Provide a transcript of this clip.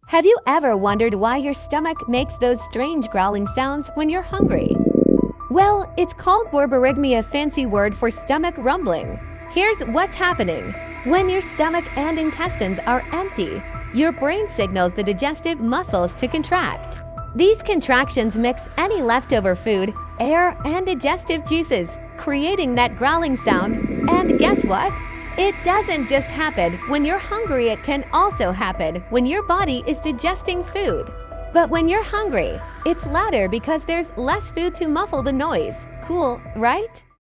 Have you ever wondered why your stomach makes those strange growling sounds when you're hungry? Well, it's called Borborygmi, a fancy word for stomach rumbling. Here's what's happening. When your stomach and intestines are empty, your brain signals the digestive muscles to contract. These contractions mix any leftover food, air, and digestive juices, creating that growling sound. And guess what? It doesn't just happen when you're hungry, it can also happen when your body is digesting food. But when you're hungry, it's louder because there's less food to muffle the noise. Cool, right?